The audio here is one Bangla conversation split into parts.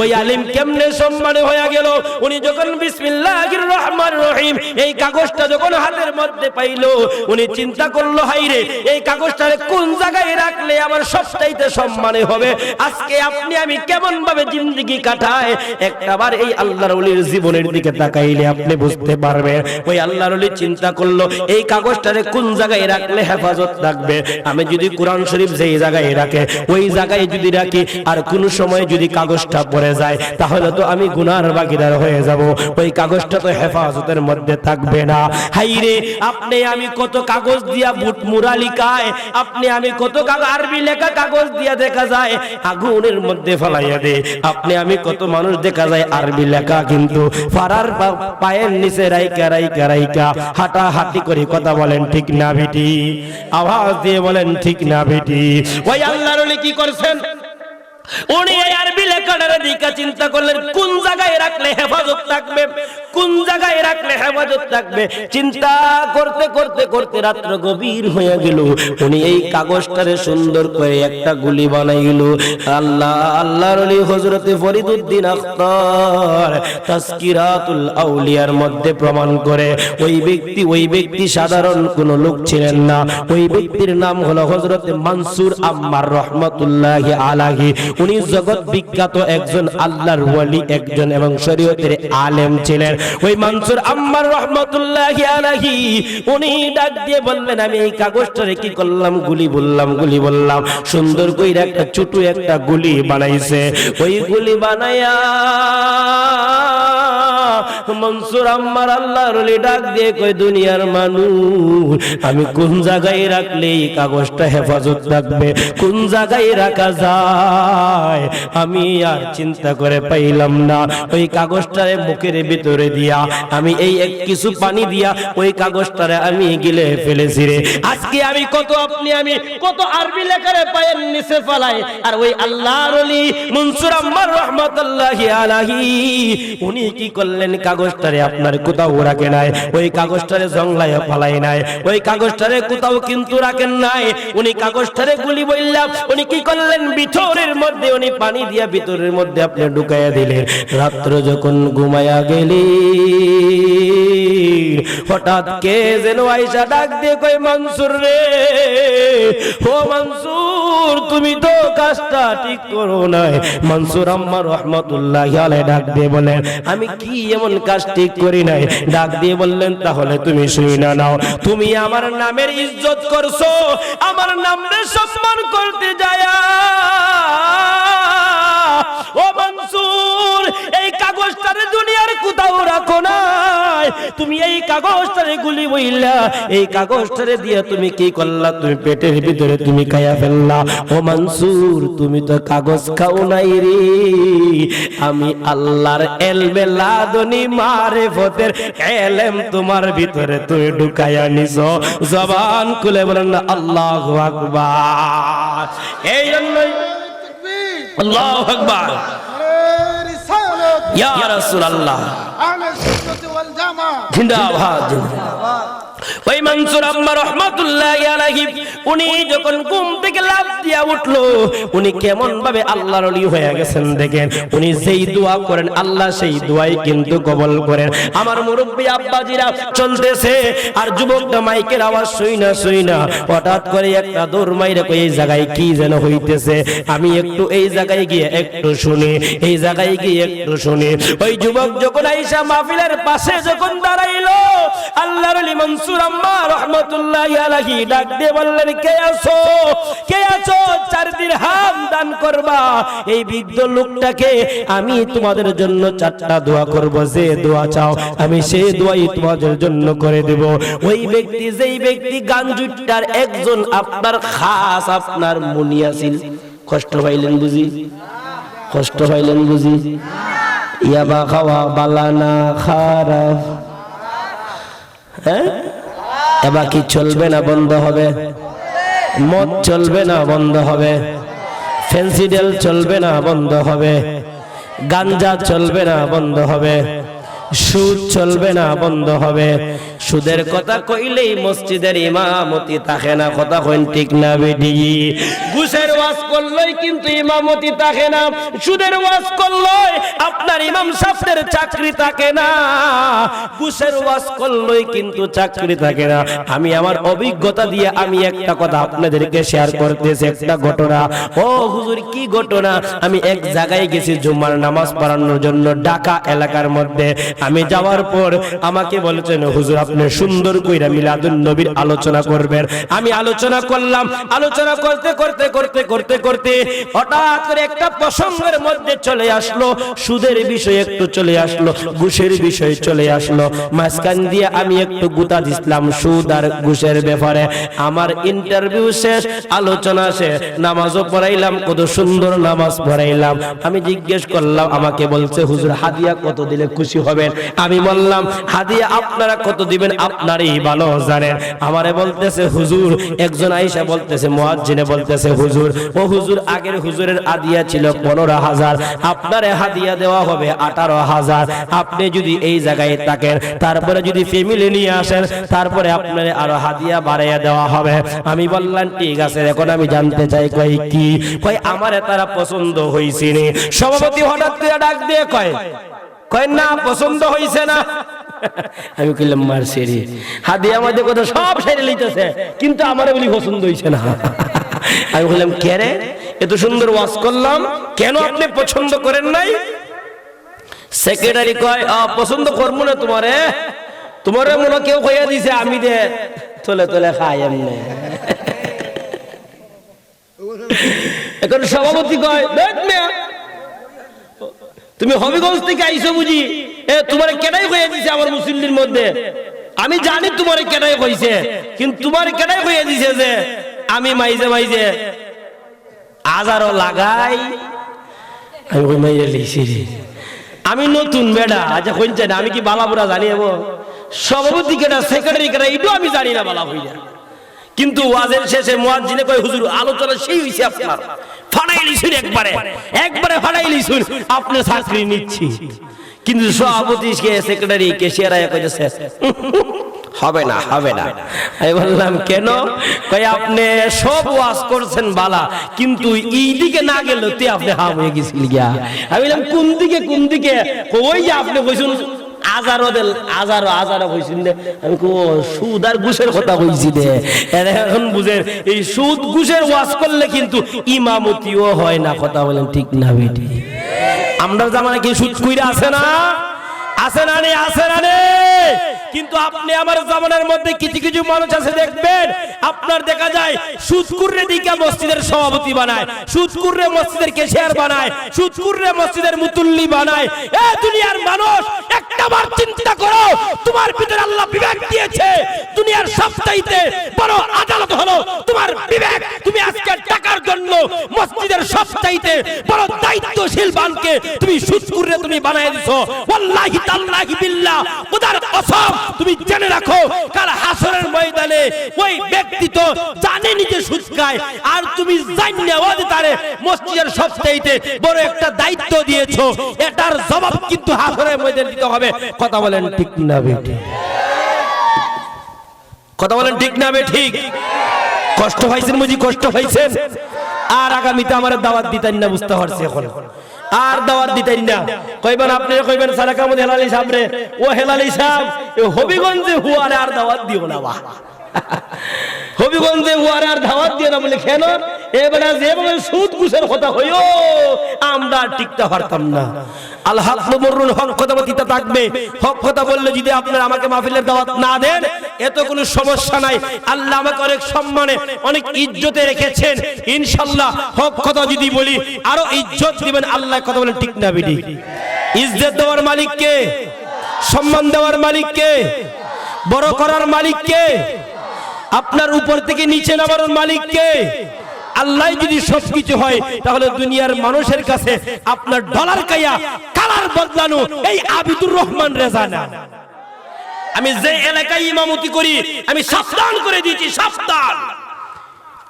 ওই আলিম কেমনে সম্মানে হয়ে গেল? উনি যখন বিসমিল্লাহির রহমানির রহিম এই কাগজটা যখন হাতের মধ্যে পাইলো, উনি চিন্তা করলো, হাইরে এই কাগজটারে কোন জায়গায় রাখলে আমার সবচাইতে সম্মানে হবে। আজকে আপনি আমি কেমন ভাবে জিন্দেগি কাটায়, একটাবার এই আল্লাহর ওলির জীবনের দিকে তাকাইলে আপনি বুঝতে পারবেন। ওই আল্লাহর ওলি চিন্তা করলো, এই কাগজটারে কোন জায়গায় রাখলে হেফাজত থাকবে। আমি যদি কোরআন শরীফ যেই জায়গায় রাখে ওই জায়গায় যদি রাখি, আর কোন সময় যদি কাগজ পড়ে যায় তাহলে তো আমি গুনার ভাগীদার হয়ে যাব, ওই কাগজটা তো হেফাজতের মধ্যে থাকবে না। হাইরে আপনি আমি কত কাগজ দিয়া বুট মুরা লিখায়, আপনি আমি কত আরবি লেখা কাগজ দিয়া দেখা যায় আগুনের মধ্যে ফেলাইয়া দে। আপনি আমি কত মানুষ দেখা যায় আরবি লেখা কিন্তু ফারার পায়ের নিচে রাইকা রাইকা রাইকা হাঁটা হাঁটি করে কথা বলেন ঠিক না বেটি? আওয়াজ দিয়ে বলেন ঠিক না বেটি? ওই আল্লাহর ওলি কি করছেন? উনি এই আরবি লেখাটার দিকে চিন্তা করলেন কোন জায়গায় রাখলে হেফাজত থাকবে, কোন জায়গায় রাখলে হেফাজত থাকবে। চিন্তা করতে করতে করতে রাত্র গভীর হয়ে গেল। উনি এই কাগজটারে সুন্দর করে একটা গুলি বানাইল। আল্লাহর ওলি হযরতে ফরিদউদ্দিন আখতার তাজকিরাতুল আউলিয়ার মধ্যে প্রমাণ করে ওই ব্যক্তি সাধারণ কোন লোক ছিলেন না। ওই ব্যক্তির নাম হলো হযরতে মানসুর আম্মার রাহমাতুল্লাহি আলাইহি। উনি জগৎ বিখ্যাত একজন আল্লাহর ওলি, একজন এবং শরীয়তের আলেম ছিলেন। ওই মানসুর আম্মার রাহমাতুল্লাহি আলাইহি উনি ডাক দিয়ে বললেন, আমি এই কাগজটারে কি করলাম? গুলি বললাম। সুন্দর কইরা একটা ছোট একটা গুলি বানাইছে। ওই গুলি বানায়া মনসুর আম্মার আল্লাহর ওলি ডাক দিয়ে কই, দুনিয়ার মানুষ, আমি কোন জায়গায় রাখলে এই কাগজটা হেফাজত থাকবে, কোন জায়গায় রাখা যায় আমি আর চিন্তা করে পাইলাম না। ওই কাগজটারে মুখের ভিতরে দিয়া আমি এই এক কিছু পানি দিয়া ওই কাগজটারে আমি গিলে ফেলেছি রে। আজকে আমি কত আপনি আমি কত আরবি লেখারে পায়ের নিচে ফেলাই, আর ওই আল্লাহর ওলি মনসুর আম্মার রাহমাতুল্লাহি আলাইহি উনি কি করলেন? কাগজটারে আপনার কোথাও রাখে নাই, ওই কাগজটারে জংলায় ফালাই নাই, ওই কাগজটারে কোথাও কিন্তু রাখেন নাই। উনি কাগজটারে গুলি বললাম, উনি কি করলেন? ভিতরের মধ্যে উনি পানি দিয়া ভিতরের মধ্যে আপনি ঢুকাইয়া দিলেন। রাত্র যখন ঘুমায়া গেলি, হঠাৎ কে যেন আইসা ডাক দিয়ে কই, মনসুর রে, ও মনসুর, তুমি তো কাজটা ঠিক করো নাই। মনসুর আম্মার রাহমাতুল্লাহি আলাইহি ডাক দিয়ে বলেন, আমি কি এমন কাজ ঠিক করি নাই? ডাক দিয়ে বললেন, তাহলে তুমি শুইনা নাও। তুমি আমার নামের ইজ্জত করছো, আমার নামের সম্মান করতে যায়া ও মনসুর, এই কাগজটারে দুনিয়ার কোথাও রাখো নাই। তুমি এই কাগজটারে গুলি বইলা, এই কাগজটারে দিয়া তুমি কি করলা? তুমি পেটের ভিতরে তুমি খাইয়া ফেললা। ও মনসুর, তুমি তো কাগজ খাও নাই রে, আমি আল্লাহর এলমে লাদুনি মারিফতের এলেম তোমার ভিতরে তুমি ঢুকাইয়া নিছো। জবান খুলে বলেন না আল্লাহু আকবার। এই জন্যই আল্লাহু আকবার, ইয়া রাসূলুল্লাহ, আহলে সুন্নাত ওয়াল জামাত জিন্দাবাদ। ওই মনসুর আম্মা রাহমাতুল্লাহি আলাইহি উনি যখন ঘুম থেকে লাফ দিয়া উঠলো, উনি কেমন ভাবে আল্লাহর ওলি হয়ে গেছেন দেখেন। উনি যেই দোয়া করেন আল্লাহ সেই দোয়াই কিন্তু কবুল করেন। আমার মুরব্বি আব্বাজিরা চলতেছে, আর যুবকটা মাইকের আওয়াজ শুই না হঠাৎ করে একটা দৌড় মাইরা কই, এই জায়গায় কি যেন হইতেছে, আমি একটু এই জায়গায় গিয়ে একটু শুনি, এই জায়গায় গিয়ে একটু শুনি। ওই যুবক যখন আইসা মাহফিলের পাশে যখন দাঁড়াইলো, আল্লাহর ওলি মনসুর আম্মা রাহমাতুল্লাহি আলাইহি ডাক দিয়ে বললেন, কে আছো? কে আছো? 4 দিরহাম দান করবা। এই বৃদ্ধ লোকটাকে আমি তোমাদের জন্য 4টা দোয়া করব, যে দোয়া চাও আমি সেই দোয়াই তোমাদের জন্য করে দেব। ওই ব্যক্তি, যেই ব্যক্তি গাঞ্জুটার একজন আপনার খাস আপনার মুনিয়াছিল, কষ্ট পাইলেন বুঝি? কষ্ট পাইলেন বুঝি? ইয়াবা খাওয়া বালানা খারাপ, হ্যাঁ? এবার কি চলবে না বন্ধ হবে? মদ চলবে না বন্ধ হবে? ফেন্সিডেল চলবে না বন্ধ হবে? গাঞ্জা চলবে না বন্ধ হবে? সুদ চলবে না বন্ধ হবে? সুদের কথা কইলেই মসজিদের ইমামতি থাকে না, কথা কইন ঠিক না বেটি? ঘুষের ওয়াজ করলেই কিন্তু ইমামতি থাকে না, সুদের ওয়াজ করলেই আপনার ইমাম সাহেবের চাকরি থাকে না, ঘুষের ওয়াজ করলেই কিন্তু চাকরি থাকে না। আমি আমার অভিজ্ঞতা দিয়ে আমি একটা কথা আপনাদেরকে শেয়ার করতেছি, একটা ঘটনা। ও হুজুর কি ঘটনা? আমি এক জায়গায় গেছি জুমার নামাজ পড়ানোর জন্য, ঢাকা এলাকার মধ্যে। আমি যাওয়ার পর আমাকে বলেছেন হুজুর আপনি সুন্দর কইরা মিলাদুন নবীর আলোচনা করবেন। আমি আলোচনা করলাম, আলোচনা করতে করতে করতে করতে করতে হঠাৎ করে একটা প্রসঙ্গের মধ্যে চলে আসলো, সুদের বিষয় একটু চলে আসলো, ঘুষের বিষয় চলে আসলো। মাঝখান দিয়ে আমি একটু গুতা দিলাম সুদ আর ঘুষের ব্যাপারে। আমার ইন্টারভিউ শেষ, আলোচনা শেষ, নামাজও পড়াইলাম, কত সুন্দর নামাজ পড়াইলাম। আমি জিজ্ঞেস করলাম, আমাকে বলছে হুজুর হাদিয়া কত দিলে খুশি হবেন? আমি বললাম হাদিয়া আপনারা কত দিবেন আপনারই ভালো জানেন। আমারে বলতেছে হুজুর, একজন আয়েশা বলতেছে, মুয়াজ্জিনে বলতেছে হুজুর, ও হুজুর আগের হুজুরের হাদিয়া ছিল 15,000, আপনারে হাদিয়া দেওয়া হবে 18,000। আপনি যদি এই জায়গায় থাকেন, তারপরে যদি ফ্যামিলি নিয়ে আসেন, তারপরে আপনারে আরো হাদিয়া বাড়াইয়া দেওয়া হবে। আমি বললাম ঠিক আছে, এখন আমি জানতে চাই কই কি? কই আমারে তারা পছন্দ হইছে নি। সভাপতি হঠাৎ করে ডাক দিয়ে কয় না পছন্দ হইছে না। আমি কইলাম মারছেরি হাদিয়া আমাদের কথা সব সেরে লইতেছে, কিন্তু আমারে বলি পছন্দ হইছে না। আমি বললাম কে রে, এত সুন্দর ওয়াজ করলাম, কেন আপনি পছন্দ করেন নাই? সেক্রেটারি কয় পছন্দ করবো না তোমারে, তোমারে মনে কেউ কইয়া দিছে, আমি দে তোলে তোলে খাই এমনি। এখন সভাপতি কয় তুমি হবিগঞ্জ থেকে আইছো বুঝি, তোমারে কেনাই কইয়া দিছে আমার মুসল্লির মধ্যে? আমি জানি তোমারে কেনাই কইছে, কিন্তু তোমারে কেনাই কইয়া দিছে যে আমি মাইজে মাইজে আজারও লাগাই। আমি ওই মাইজে লিখছি, আমি নতুন বেড়া, আচ্ছা কইছে না আমি কি বালাপুরা জানি? সভাপতি কেনা সেক্রেটারি কেনা এটাও আমি জানি না বালা হইয়া। কিন্তু ওয়াজের শেষে মুয়াজ্জিনে কয় হুজুর আলোচনা সেই হইছে, আপনার ফাড়াই লিছুন, একবারে ফাড়াই লিছুন, আপনি চাকরি নিচ্ছি। কিন্তু সভাপতি কে সেক্রেটারি কে শেয়ারায় কইছে হবে না হবে না। আমি বললাম কেন? কই আপনি সব ওয়াজ করছেন বালা, কিন্তু এই দিকে না গেল তে আপনি হাম হয়ে গেছিল গিয়া। আমি বললাম কোন দিকে কোন দিকে? ওই যে আপনি কইছেন আজারো কইছেন দে। আমি কো সুদ আর ঘুষের কথা কইছি দে। এখন বুঝেন এই সুদ ঘুষের ওয়াজ করলে কিন্তু ইমামতিও হয় না, কথা বলেন ঠিক না বেটি? আমরা জামানে কি সুদ কইরা আছে না? আছে না নে? আছে না নে? কিন্তু আপনি আমার জামানার মধ্যে কিছু কিছু মানুষ আছে দেখবেন, আপনার দেখা যায় সুদকুররে দিকে মসজিদের সভাপতি বানায়, সুদকুররে মসজিদের ক্যাশিয়ার বানায়, সুদকুররে মসজিদের মুতুল্লি বানায়। এ দুনিয়ার মানুষ একটাবার চিন্তা করো, তোমার ভিতরে আল্লাহ বিবেক দিয়েছে, দুনিয়ার সবচাইতে বড় আদালত হলো তোমার বিবেক। তুমি আজকে টাকার জন্য মসজিদের সবচাইতে বড় দায়িত্বশীল বানকে তুমি সুদকুররে তুমি বানায় দিছো। ওয়াল্লাহি তাআল্লাহি বিল্লাহ, খোদার কসম তুমি জেনে রাখো, কাল হাসরের ময়দানে ওই ব্যক্তি তো জানে নিজে সুদ খায়, আর তুমি জানিনা ওদের তারে মসজিদের সবচাইতে বড় একটা দায়িত্ব দিয়েছো, এটার জবাব কিন্তু হাসরের ময়দানে দিতে হবে। কথা বলেন ঠিক না বেটি? কথা বলেন ঠিক না বে ঠিক? কষ্ট পাইছেন বুঝি? কষ্ট পাইছেন? আর আগামীতে আমার দাওয়াত দিতেন না, বুঝতে পারছি এখন আর দাওয়াত দিতেন না। কইবেন আপনি, কইবেন সালাকামুদ হেলালি সাহেব রে, ও হেলালি সাহেব হবিগঞ্জে হুয়ারে আর দাওয়াত দিও না। বাহ, হবিগঞ্জে হুয়ারে আর দাওয়াত দিও না বলে কেন? এবারে যেভাবে সুদ ঘুষের কথা হইও আমরা টিকতে পারতাম না। আল হক মুমরুল হক কথা বলতে থাকবে। হক কথা বললে যদি আপনারা আমাকে মাহফিলের দাওয়াত না দেন, এত কোনো সমস্যা নাই। আল্লাহ আমাকে অনেক সম্মানে অনেক ইজ্জতে রেখেছেন। ইনশাআল্লাহ হক কথা যদি বলি আরো ইজ্জত দিবেন আল্লাহ। কথা বলেন ঠিক না বিডি? ইজ্জত দেওয়ার মালিক কে? সম্মান দেওয়ার মালিক কে? বড় করার মালিক কে? আপনার উপর থেকে নিচে নামার মালিক কে? আল্লাহ যদি সবকিছু হয়, তাহলে দুনিয়ার মানুষের কাছে আপনার ডলার কাইয়া কালার বদলানো এই আবিদুর রহমান রেজা না। আমি যে এলাকায় ইমামতি করি আমি সাবধান করে দিয়েছি, সাবধান,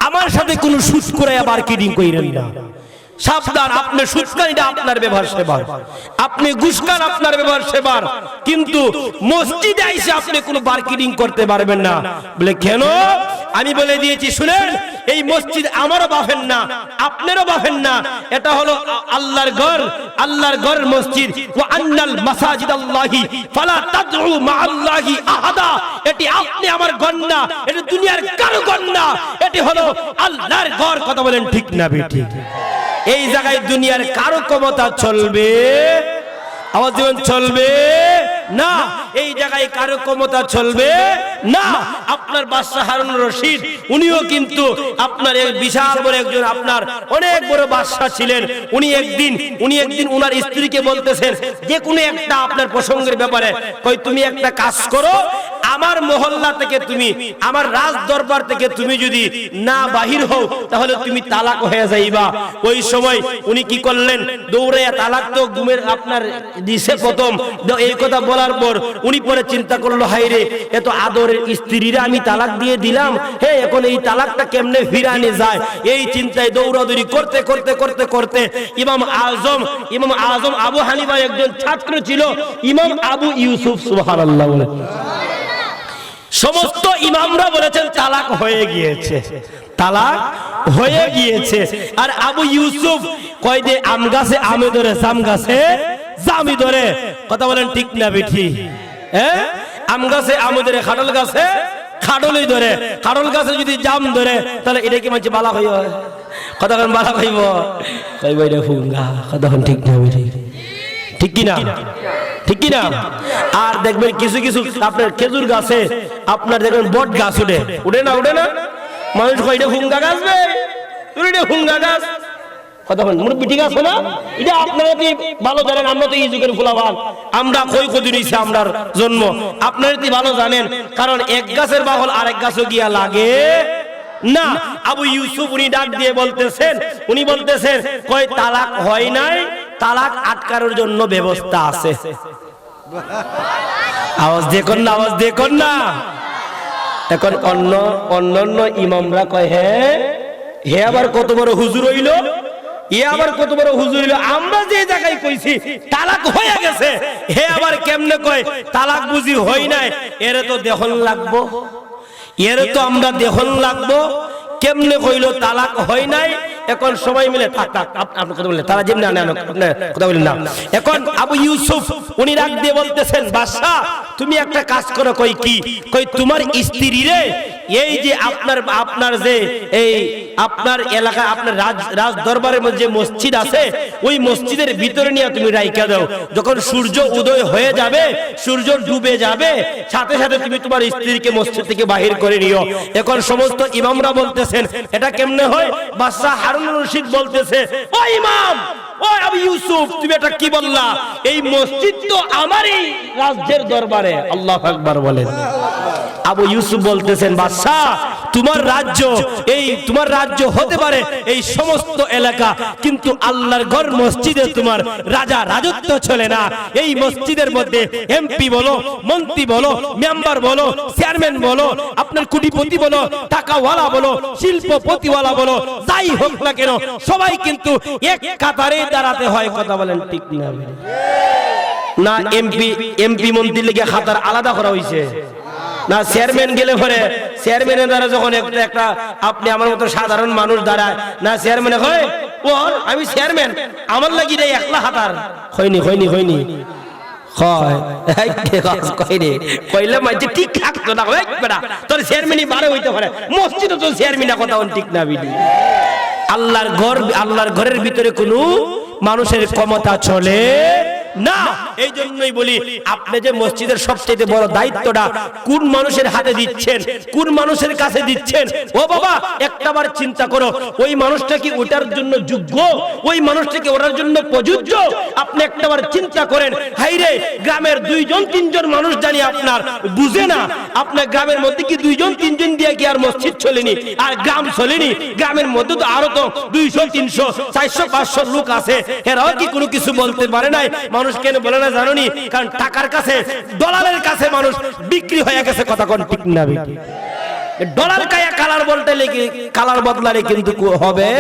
আমার সাথে কোনো সুদ করে মার্কেটিং কইরেন না। সাবধান, আপনি সুদকারীটা আপনার ব্যবহার সেবার, আপনি ঘুষখান আপনার ব্যবহার সেবার, কিন্তু মসজিদে এসে আপনি কোনো মার্কেটিং করতে পারবেন না। বলে কেন? আমি বলে দিয়েছি শুনেন, এই মসজিদ আমারও বাফেন না, আপনারও বাফেন না, এটা হলো আল্লাহর ঘর, আল্লাহর ঘর মসজিদ। ওয়া আন্নাল মাসাজিদাল্লাহি ফালা তাদউ মাআল্লাহি আহাদা, এটি আপনি আমার ঘর না, এটা দুনিয়ার কারো ঘর না, এটি হলো আল্লাহর ঘর। কথা বলেন ঠিক না বেঠিক? এই জায়গায় দুনিয়ার কারো ক্ষমতা চলবে? আওয়াজ দিবেন, চলবে না। এই জায়গায় কারো ক্ষমতা চলবে না। আপনার বাদশা হারুন রশিদ উনিও কিন্তু আপনার এক বিশাল বড় একজন আপনার অনেক বড় বাদশা ছিলেন। উনি একদিন উনার স্ত্রীকে বলতেছেন যে কোনো একটা আপনার প্রসঙ্গের ব্যাপারে, কই তুমি একটা কাজ করো, আমার মহল্লা থেকে তুমি, আমার রাজ দরবার থেকে তুমি যদি না বাহির হও তাহলে তুমি তালাক হয়ে যাইবা। ওই সময় উনি কি করলেন? দৌড়ে তালাক তো গুমের আপনার দিছে প্রথম। এই কথা বলার পর উনি পরে চিন্তা করলো, হাই রে, এত আদরের স্ত্রীরা আমি তালাক দিয়ে দিলাম, হে এখন এই তালাকটা কেমনে ফিরানো যায়? এই চিন্তায় দৌড়াদৌড়ি করতে করতে করতে করতে ইমাম আজম আবু হানিফা একজন ছাত্র ছিল, ইমাম আবু ইউসুফ, সুবহানাল্লাহ বলে, সমস্ত ইমামরা বলেছেন তালাক হয়ে গিয়েছে, তালাক হয়ে গিয়েছে। আর আবু ইউসুফ কয় যে আম গাছে আমে ধরে, জাম গাছে জামি ধরে। কথা বলেন ঠিক না বেঠি? হ্যাঁ, আম গাছে আমে ধরে, খাডল গাছে খাডলই ধরে। খাডল গাছে যদি জাম ধরে তাহলে এটা কি মানে বালা হইব? কথা বলেন বালা হইব? কইব এটা ফুঙ্গা। কথা বলেন ঠিক না বেঠি? ঠিক কি না? ঠিক কি না? আর দেখবেন কিছু কিছু আপনার খেজুর গাছে আপনার দেখবেন বট গাছ উঠে না, উঠে না, মানুষ কয় এটা হুঙ্গা গাছ, এটা হুঙ্গা গাছ। কথা বলেন মুরব্বি ঠিক আছে না? এটা আপনারা কি ভালো জানেন, আমরা তো এই যুগের ফুলাবান, আমরা কই কদিন হইছে আমরার জন্ম, আপনারা কি ভালো জানেন। কারণ এক গাছের বাহল আরেক গাছও গিয়া লাগে না। আবু ইউসুফ উনি ডাক দিয়ে বলতেছেন, উনি বলতেছেন কয় তালাক হয় নাই, তালাক আটকানোর জন্য ব্যবস্থা আছে। আওয়াজ দেখুন না, আওয়াজ দেখুন না। এখন অন্য ইমামরা কয় হে আবার কত বড় হুজুর হইল, এ আবার কত বড় হুজুর হইল, আমরা যে জায়গায় কইছি তালাক হয়ে গেছে, হে আবার কেমনে কয় তালাক বুঝি হই নাই? এরে তো দেখন লাগবো, এরে তো আমরা দেখন লাগবো, কেমনে কইলো তালাক হয় নাই? এখন সবাই মিলে আপনি কথা বললেন, তারা যেমনি কথা বললেন না। এখন আবু ইউসুফ উনি রাগ দিয়ে বলতেছেন, বাদশা তুমি একটা কাজ করো। কই কি? কই তোমার স্ত্রী রে এই যে আপনার যে এই আপনার এলাকা, আপনার রাজ দরবারের মধ্যে মসজিদ আছে, ওই মসজিদের ভিতরে নিয়ে তুমি রাইখা দাও। যখন সূর্য উদয় হয়ে যাবে, সূর্য ডুবে যাবে, সাথে সাথে তুমি তোমার স্ত্রীকে মসজিদ থেকে বাহির করে নিও। এখন সমস্ত ইমামরা বলতেছেন এটা কেমনে হয়? বাদশা হারুন রশিদ বলতেছে, ও ইমাম, ও আবু ইউসুফ, তুমি এটা কি বললা? এই মসজিদ তো আমারই রাজ্যের দরবারে। আল্লাহু আকবার বলেন। আবু ইউসুফ বলতেছেন, বাদশা তোমার রাজ্য হতে পারে এই সমস্ত এলাকা, কিন্তু আল্লাহর ঘর মসজিদে তোমার রাজত্ব চলে না। এই মসজিদের মধ্যে এমপি বলো, মন্ত্রী বলো, মেম্বার বলো, চেয়ারম্যান বলো, আপনার কোটিপতি বলো, টাকাওয়ালা বলো, শিল্পপতিওয়ালা বলো, যাই হোক না কেন সবাই কিন্তু এক কাতারে দাঁড়াতে হয়। কথা বলেন ঠিক না? এমপি মন্ত্রীর লেগে খাতার আলাদা করা হয়েছে না? চেয়ারম্যান গেলে পরে চেয়ারম্যানের দ্বারা যখন একটা আপনি আমার মতো সাধারণ মানুষ দাঁড়ায় না, চেয়ারম্যানে হয় ও আমি চেয়ারম্যান, আমার লাগি রে একলা হাতার হয়নি কইলে মাঝে ঠিক থাকতো না, তোর চেয়ারম্যানই বারে হইতে পারে, মসজিদে তো চেয়ারম্যান। কথা ঠিক না বিধি? আল্লাহর ঘরের ভিতরে কোনো মানুষের ক্ষমতা চলে না। এই জন্যই বলি, আপনি যে মসজিদের সবচেয়ে বড় দায়িত্বটা কোন মানুষের হাতে দিচ্ছেন, কোন মানুষের কাছে দিচ্ছেন, ও বাবা একটাবার চিন্তা করো, ওই মানুষটা কি ওটার জন্য যোগ্য? ওই মানুষটা কি ওটার জন্য প্রযোজ্য? আপনি একটাবার চিন্তা করেন। হাইরে, গ্রামের 2-3 মানুষ জানি আপনার বুঝে না, আপনার গ্রামের মধ্যে কি 2-3 দিয়ে কি আর মসজিদ চলেনি, আর গ্রাম চলেনি? গ্রামের মধ্যে তো আরো তো 200, 300, 400, 500 লোক আছে, এরাও কি কোনো কিছু বলতে পারে নাই? মানুষ কেন বলে না জানোনি? কারণ টাকার কাছে, ডলারের কাছে মানুষ বিক্রি হয়ে গেছে। কথা কোন ঠিক না? ডলার কায়া কালার বলতে লেগে কালার বদলালে কিন্তু হবে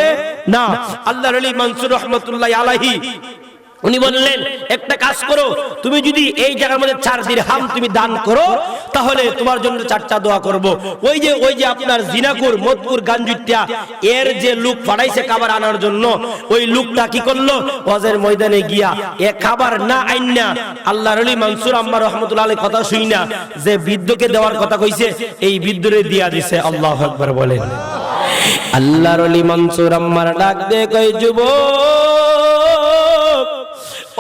না। আল্লাহর ওলি মনসুর রহমাতুল্লাহ আলাইহি উনি বললেন একটা কাজ করো, তুমি যদি এই জায়গার মধ্যে 4 দিরহাম তুমি দান করো তাহলে তোমার জন্য 4টা দোয়া করব। ওই যে আপনার জিনাকুর মদকুর গাঞ্জুটিয়া এর যে লোক পাঠাইছে খাবার আনার জন্য, ওই লোকটা কি করলো, হজের ময়দানে গিয়া এ খাবার না আইনা আল্লাহর ওলি মনসুর আম্মা রাহমাতুল্লাহ আলাইহি কথা শুই না যে বৃদ্ধকে দেওয়ার কথা কইছে, এই বৃদ্ধরে দিয়া দিছে। আল্লাহু আকবার বলেন। আল্লাহর ওলি মনসুর আম্মার ডাক দে কই যুবক,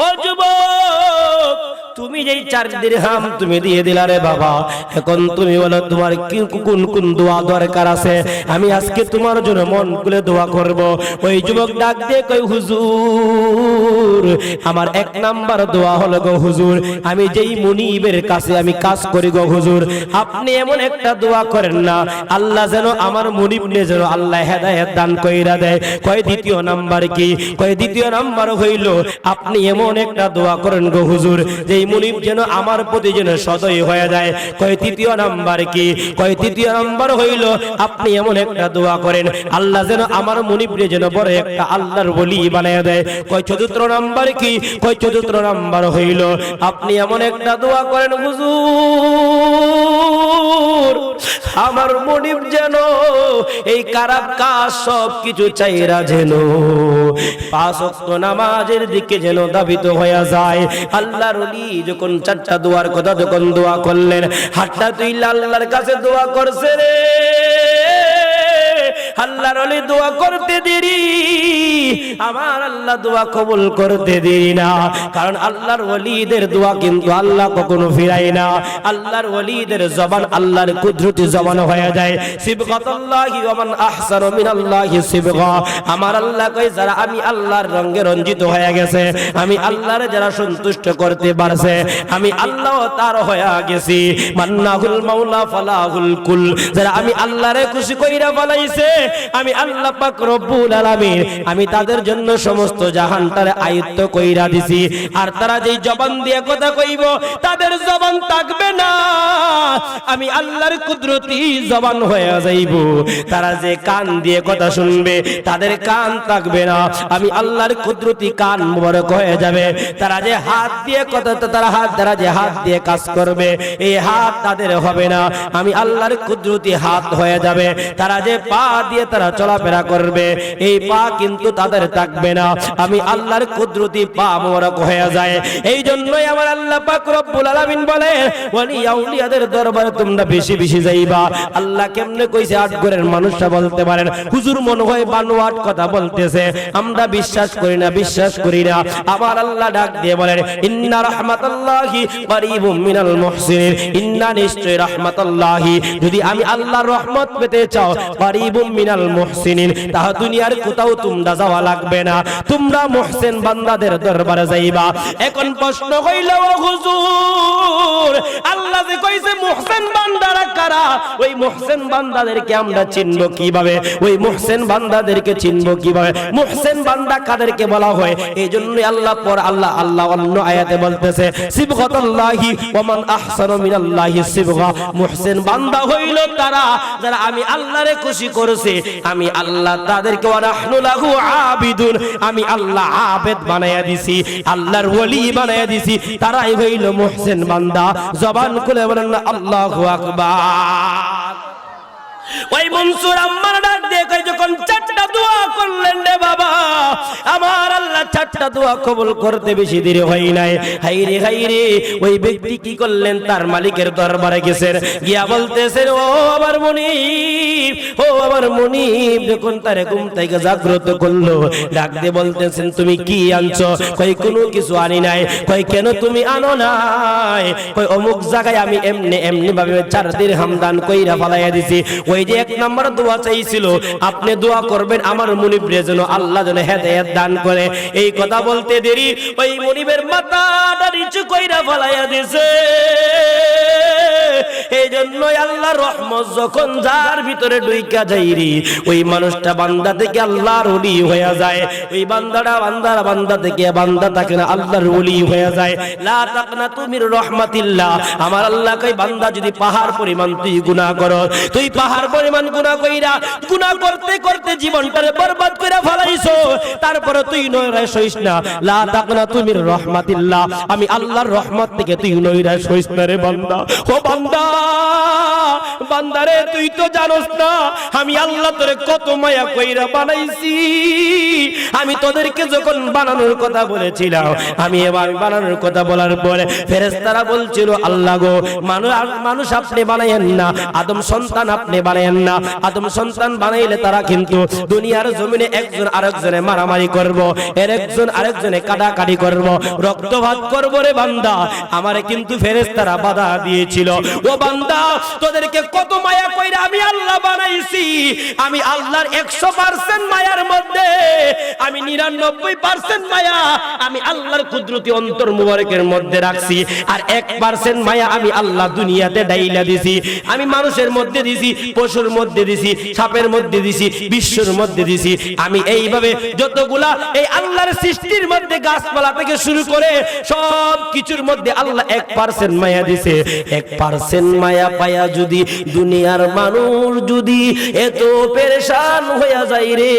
ও যুবক, তুমি যেই 4 দিরহাম তুমি দিয়ে দিলা রে বাবা, এখন তুমি বলো তোমার কোন কোন দোয়া দরকার আছে, আমি আজকে তোমার জন্য মন খুলে দোয়া করব। ওই যুবক ডাক দিয়ে কই হুজুর, আমার 1 নাম্বার দোয়া হলো গো হুজুর, আমি যেই মুনিবের কাছে আমি কাজ করি গো হুজুর, আপনি এমন একটা দোয়া করেন না আল্লাহ যেন আমার মুনিবনে যেন আল্লাহ হেদায়েত দান কইরা দেয়। কয় দ্বিতীয় নাম্বার কি? কয় দ্বিতীয় নাম্বার হইল আপনি এমন একটা দোয়া করেন গো হুজুর, যেই মুনিব যেন আমার প্রতি যেন সদয় হয়ে যায়। কয় তৃতীয় নাম্বার কি? কয় তৃতীয় নাম্বার হইল আপনি এমন একটা দোয়া করেন আল্লাহ যেন আমার মুনিবরে যেন বড় একটা আল্লাহর ওলি বানায় দেয়। কয় চতুর্থ নাম্বার কি? কয় চতুর্থ নাম্বার হইল আপনি এমন একটা দোয়া করেন হুজুর, আমার মুনিব যেন এই খারাপ কাজ সব কিছু চাইরা যেন 5 ওয়াক্ত নামাজের দিকে যেন ধাবিত হয়ে যায়। আল্লাহর ওলি যখন 4টা দোয়ার কথা যখন দোয়া করলেন, হাতটা তুইলা আল্লাহর কাছে দোয়া করছে রে, আল্লাহর ওলি দোয়া করতে দেরি, আমার আল্লাহ দোয়া কবুল করতে দেরি না, কারণ আল্লাহর ওলিদের দোয়া কিন্তু আল্লাহ কখনো ফিরায় না। আল্লাহর ওলিদের জবান আল্লাহর কুদরতি জবান হয়ে যায়। সিবগাতুল্লাহি ওয়া মান আহসানু মিনাল্লাহি সিবগা, আমার আল্লাহ কই যারা আমি আল্লাহর রঙে রঞ্জিত হয়ে গেছে, আমি আল্লাহর যারা সন্তুষ্ট করতে পারছে, আমি আল্লাহ তার হয়ে গেছি। মান্নাহুল মাওলা ফালাহুল কুল, যারা আমি আল্লাহরে খুশি কইরা ফলাইছে, আমি আল্লাহ পাক রব্বুল আলামিন আমি তাদের জন্য সমস্ত জাহানটারে আয়ত্ত কইরা দিছি। আর তারা যেই জবান দিয়ে কথা কইব তাদের জবান থাকবে না, আমি আল্লাহর কুদরতি জবান হয়ে যাইব। তারা যে কান দিয়ে কথা শুনবে তাদের কান থাকবে না, আমি আল্লাহর কুদরতি কান মোবারক হয়ে যাবে। তারা যে হাত দিয়ে কথা তারা যে হাত দিয়ে কাজ করবে, এই হাত তাদের হবে না, আমি আল্লাহর কুদরতি হাত হয়ে যাবে। তারা যে পা দিয়ে তারা চলাফেরা করবে, এই পা কিন্তু তাদের থাকবে না, আমি আল্লাহর কুদরতি পা মোবারক হয়ে যায়। এই জন্যই আমার আল্লাহ পাক রব্বুল আলামিন বলে ওলি আউলিয়াদের দরবারে তোমরা বেশি বেশি যাইবা। আল্লাহ কেমনে কইছে? 8 ঘরের মানুষরা বলতে পারেন হুজুর মনে হয় বানোয়াট কথা বলতেছে, আমরা বিশ্বাস করি না, বিশ্বাস করি না। আমার আল্লাহ ডাক দিয়ে বলেন ইন্না রাহমাতাল্লাহি কারীবুম মিনাল মুহসিনিন, ইন্না নিশ্চয় রাহমাতাল্লাহি, যদি আমি আল্লাহর রহমত পেতে চাও, কারীবুম মিনাল মুহসিনিন, তাহলে দুনিয়ার কোথাও তোমরা যাওয়া লাগবে না, তোমরা মুহসিন বান্দাদের দরবারে যাইবা। এখন প্রশ্ন হইল ও হুজুর, আল্লাহ যে কইছে মুহসিন বান্দারা কারা, ওই মুহসিন বান্দাদেরকে আমরা চিনব কিভাবে? ওই মুহসিন বান্দাদেরকে চিনব কিভাবে? মুহসিন বান্দা কাদেরকে বলা হয়? এইজন্যই আল্লাহ আল্লাহ অন্য আয়াতে বলতেছে সিবগাতুল্লাহি ওয়া মান আহসানু মিনাল্লাহি সিবগা, মুহসিন বান্দা হইল তারা যারা আমি আল্লাহরে খুশি করেছে, আমি আল্লাহ তাদেরকে ওয়া নাহনু লাহু আবিদুন, আমি আল্লাহ আবেদ বানায়া দিছি, আল্লাহর ওলি বানায়া দিছি, তারাই হইল মুহসিন বান্দা। জবান খুলে বলেন আল্লাহু আকবার। ওই মনসুর আম্মার ডাক দিয়ে কই যখন 4টা দোয়া করলেন রে বাবা, আমার আল্লাহ 4টা দোয়া কবুল করতে বেশি দেরি হয় নাই। হাইরে হাইরে, ওই ব্যক্তি কি করলেন? তার মালিকের দরবারে গেছেন, গিয়া বলতেছেন ও আমার মুনিব, ও আমার মুনিব। যখন তারে ঘুম থেকে জাগ্রত করলো, ডাক দিয়ে বলতেছেন তুমি কি আনছো? কই কোনো কিছু আনি নাই। কই কেন তুমি আনো নাই? কই অমুক জায়গায় আমি এমনি ভাবে 4 দিরহাম দান কইরা ফলাইয়া দিছি। ওই যে 1 নাম্বার দোয়া চাইছিল, আপনি দোয়া করবেন আমার মুনিবরে যেন আল্লাহ যেন হেদায়েত দান করে। এই কথা বলতে দেরি, ওই মুনিবের মাথাটা নিচু কইরা ফলাইয়া দিছে। এই জন্যই আল্লাহর রহমত যখন যার ভিতরে ঢুইকা যায়রি ওই মানুষটা বান্দা থেকে আল্লাহর ওলি হয়ে যায়। ওই বান্দাটা বান্দা থেকে বান্দা থাকে না আল্লাহর ওলি হয়ে যায়। লা তাকনাতু মির রাহমাতিল্লাহ। আমার আল্লাহ কই বান্দা যদি পাহাড় পরিমাণ তুই গুনাহ করো, তুই পাহাড় পরিমাণ গুনাহ কইরা গুনাহ করতে করতে জীবনটারে বরবাদ করে ফেলাইছো, তারপরে তুই নৈরাশ হইস না। লা তাকনাতু মির রাহমাতিল্লাহ। আমি আল্লাহর রহমত থেকে তুই নৈরাশ হইস না রে বান্দা। ও বান্দা, বান্দারে তুই তো জানোস না আমি আল্লাহ তোরে কত মায়া কইরা বানাইছি। আমি তোদেরকে যখন বানানোর কথা বলেছিলাম, আমি এবার বানানোর কথা বলার পরে ফেরেশতারা বলছিল আল্লাহ গো, মানুষ আপনি বানায়েন না, আদম সন্তান আপনি বানায়েন না। আদম সন্তান বানাইলে তারা কিন্তু দুনিয়ার জমিনে একজন আরেকজনে মারামারি করব, এর একজন আরেকজনে কাটাকাটি করব, রক্তপাত করব রে বান্দা। আমারে কিন্তু ফেরেশতারা বাধা দিয়েছিল। ও বান্দা, তোদেরকে কত মায়া কইরা আমি আল্লাহ বানাইছি। আমি আল্লাহর 100% মায়ার মধ্যে আমি 99% মায়া আমি আল্লাহর কুদরতি অন্তর মুবারকের মধ্যে রাখছি। আর 1% মায়া আমি আল্লাহ দুনিয়াতে ডাইলা দিছি। আমি মানুষের মধ্যে দিছি, পশুর মধ্যে দিছি, সাপের মধ্যে দিছি, বিশ্বর মধ্যে দিছি। আমি এইভাবে যতগুলা এই আল্লাহর সৃষ্টির মধ্যে গাছপালা থেকে শুরু করে সব কিছুর মধ্যে আল্লাহ 1% মায়া দিছে। 1% মায়া পায়া যদি দুনিয়ার মানুষ যদি এত পেরেশান হইয়া যায় রে,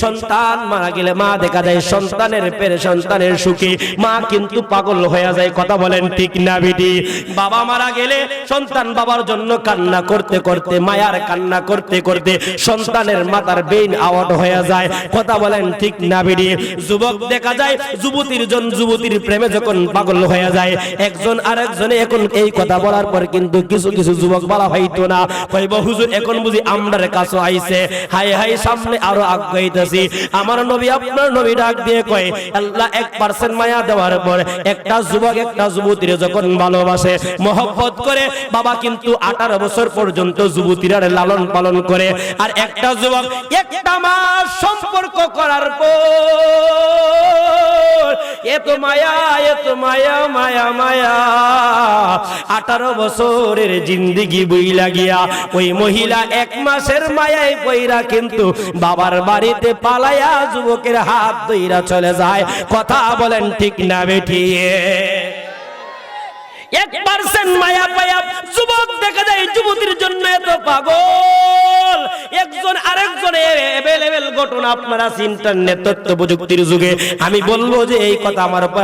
সন্তান মারা গেলে মা দেখা যায় সন্তানের সুখে মা কিন্তু পাগল হইয়া যায়। কথা বলেন ঠিক না বেটি? বাবা মারা গেলে সন্তান বাবার জন্য কান্না করতে করতে, মায়ার কান্না করতে করতে সন্তানের মাথার বেইন আউট হয়ে যায়। কথা বলেন ঠিক না বেটি? যুবক দেখা যায় যুবতীর প্রেমে যখন পাগল হয়ে যায়, একজন আরেকজনে এখন এই কথা বলার পর কিন্তু কিছু কিছু যুবক বলা হইতো না, কইব হুজুর এখন বুঝি আমরার কাছে আইছে, হাই হাই সামনে আরো আগাইতেছি। আমার নবী আপনার নবী ডাক দিয়ে কয় আল্লাহ 1% মায়া দেওয়ার পর একটা যুবক একটা যুবতীর যখন ভালোবাসে, মহব্বত করে, বাবা কিন্তু 18 বছর পর্যন্ত যুবতীরা লালন পালন করে। আর একটা যুবক একটা মাস সম্পর্ক করার পর এত মায়া মায়া মায়া 18 বছরের জিন্দেগি বইলা গিয়া ওই মহিলা 1 মাসের মায়ায় পইরা কিন্তু বাবার বাড়িতে পালায়া যুবকের হাত ধইরা চলে যায়। কথা বলেন ঠিক না বেঠি? 1% মায়া পায়া যুবক দেখা যায় যুবতীর জন্য এত পাগল। একজন আরেকজনের अवेलेबल ঘটনা আপনারা ইন্টারনেট তথ্য প্রযুক্তির যুগে আমি বলবো যে এই কথা